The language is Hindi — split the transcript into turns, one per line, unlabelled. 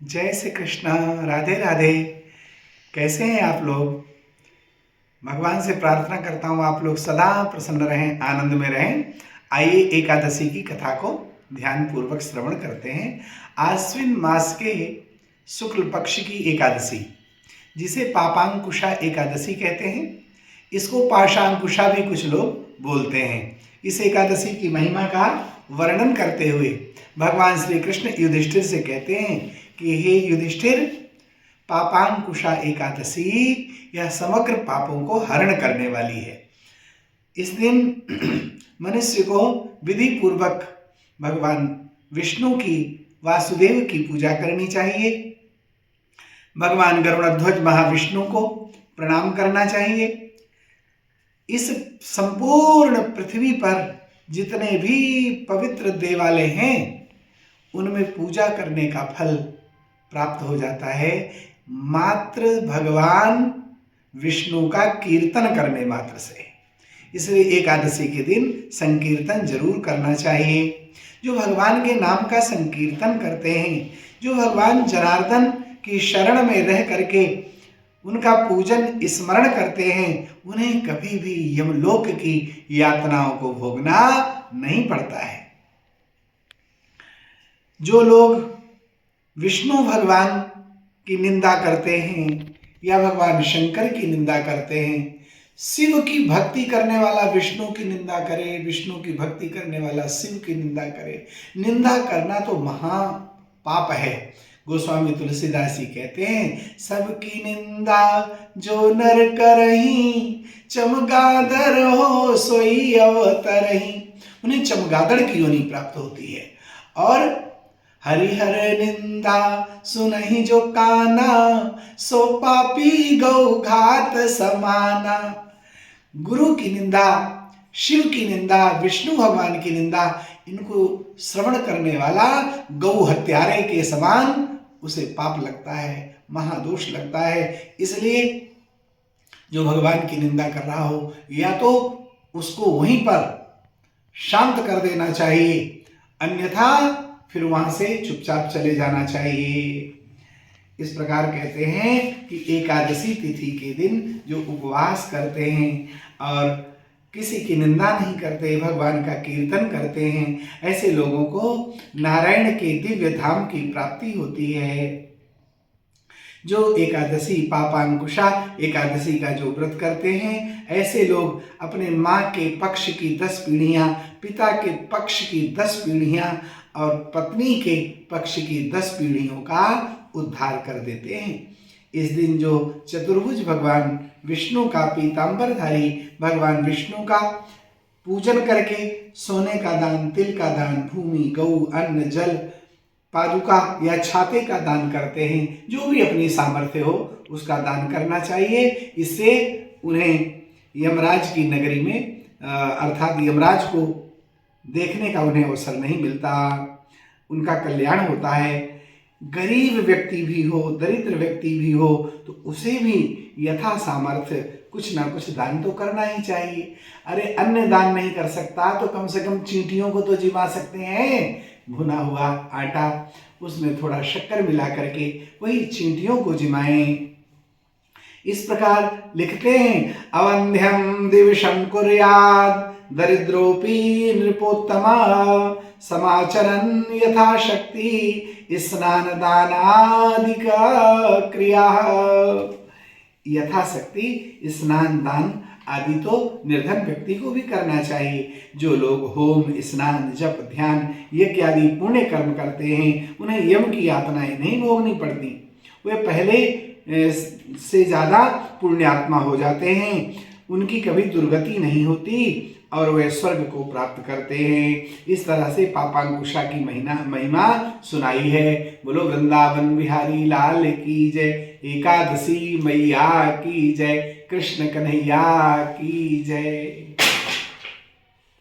जय श्री कृष्ण। राधे राधे। कैसे हैं आप लोग? भगवान से प्रार्थना करता हूँ आप लोग सदा प्रसन्न रहें, आनंद में रहें। आइए एकादशी की कथा को ध्यान पूर्वक श्रवण करते हैं। आश्विन मास के शुक्ल पक्ष की एकादशी, जिसे पापांकुशा एकादशी कहते हैं, इसको पाशांकुशा भी कुछ लोग बोलते हैं। इस एकादशी की महिमा का वर्णन करते हुए भगवान श्री कृष्ण युधिष्ठिर से कहते हैं कि हे युधिष्ठिर, पापांकुशा एकादशी यह समग्र पापों को हरण करने वाली है। इस दिन मनुष्य को विधि पूर्वक भगवान विष्णु की, वासुदेव की पूजा करनी चाहिए। भगवान गरुड़ध्वज महाविष्णु को प्रणाम करना चाहिए। इस संपूर्ण पृथ्वी पर जितने भी पवित्र देवालय हैं, उनमें पूजा करने का फल प्राप्त हो जाता है मात्र भगवान विष्णु का कीर्तन करने मात्र से। इसलिए एकादशी के दिन संकीर्तन जरूर करना चाहिए। जो भगवान के नाम का संकीर्तन करते हैं, जो भगवान जनार्दन की शरण में रह करके उनका पूजन स्मरण करते हैं, उन्हें कभी भी यमलोक की यातनाओं को भोगना नहीं पड़ता है। जो लोग विष्णु भगवान की निंदा करते हैं या भगवान शंकर की निंदा करते हैं, शिव की भक्ति करने वाला विष्णु की निंदा करे, विष्णु की भक्ति करने वाला शिव की निंदा करे। निंदा करना तो महा पाप है। गोस्वामी तुलसीदास जी कहते हैं, सबकी निंदा जो नर करही, चमगादड़ हो सोई अवतरही। उन्हें चमगादड़ की योनि प्राप्त होती है। और हरिहर निंदा सुनहि जो काना, सो पापी गौ घात समाना। गुरु की निंदा, शिव की निंदा, विष्णु भगवान की निंदा, इनको श्रवण करने वाला गौ हत्यारे के समान उसे पाप लगता है, महादोष लगता है। इसलिए जो भगवान की निंदा कर रहा हो, या तो उसको वहीं पर शांत कर देना चाहिए, अन्यथा फिर वहां से चुपचाप चले जाना चाहिए। इस प्रकार कहते हैं कि एकादशी तिथि के दिन जो उपवास करते हैं और किसी की निंदा नहीं करते, भगवान का कीर्तन करते हैं, ऐसे लोगों को नारायण के दिव्य धाम की प्राप्ति होती है। जो एकादशी, पापांकुशा एकादशी का जो व्रत करते हैं, ऐसे लोग अपने माँ के पक्ष की 10 पीढ़ियाँ, पिता के पक्ष की 10 पीढ़ियाँ और पत्नी के पक्ष की 10 पीढ़ियों का उद्धार कर देते हैं। इस दिन जो चतुर्भुज भगवान विष्णु का, पीतांबरधारी भगवान विष्णु का पूजन करके सोने का दान, तिल का दान, भूमि, गौ, अन्न, जल, पादुका या छाते का दान करते हैं, जो भी अपनी सामर्थ्य हो उसका दान करना चाहिए। इससे उन्हें यमराज की नगरी में अर्थात यमराज को देखने का उन्हें अवसर नहीं मिलता, उनका कल्याण होता है। गरीब व्यक्ति भी हो, दरिद्र व्यक्ति भी हो, तो उसे भी यथा सामर्थ्य कुछ ना कुछ दान तो करना ही चाहिए। अरे अन्न दान नहीं कर सकता तो कम से कम चींटियों को तो जिमा सकते हैं। भुना हुआ आटा, उसमें थोड़ा शक्कर मिला करके वही चींटियों को जिमाएं। इस प्रकार लिखते हैं, अवंध्यम दिवशं कुर्यात् दरिद्रोपी नृपोत्तमा, समाचरन् यथाशक्ति स्नान दानादिक क्रिया। यथाशक्ति स्नान दान आदि तो निर्धन व्यक्ति को भी करना चाहिए। जो लोग होम, स्नान, जप, ध्यान, यज्ञ आदि पुण्य कर्म करते हैं, उन्हें यम की यातनाएं नहीं भोगनी पड़ती। वे पहले से ज़्यादा पुण्यात्मा हो जाते हैं, उनकी कभी दुर्गति नहीं होती और वे स्वर्ग को प्राप्त करते हैं। इस तरह से पापांकुशा की महिमा सुनाई है। बोलो वृंदावन बिहारी लाल की जय, एकादशी मैया की जय, कृष्ण कन्हैया की जय।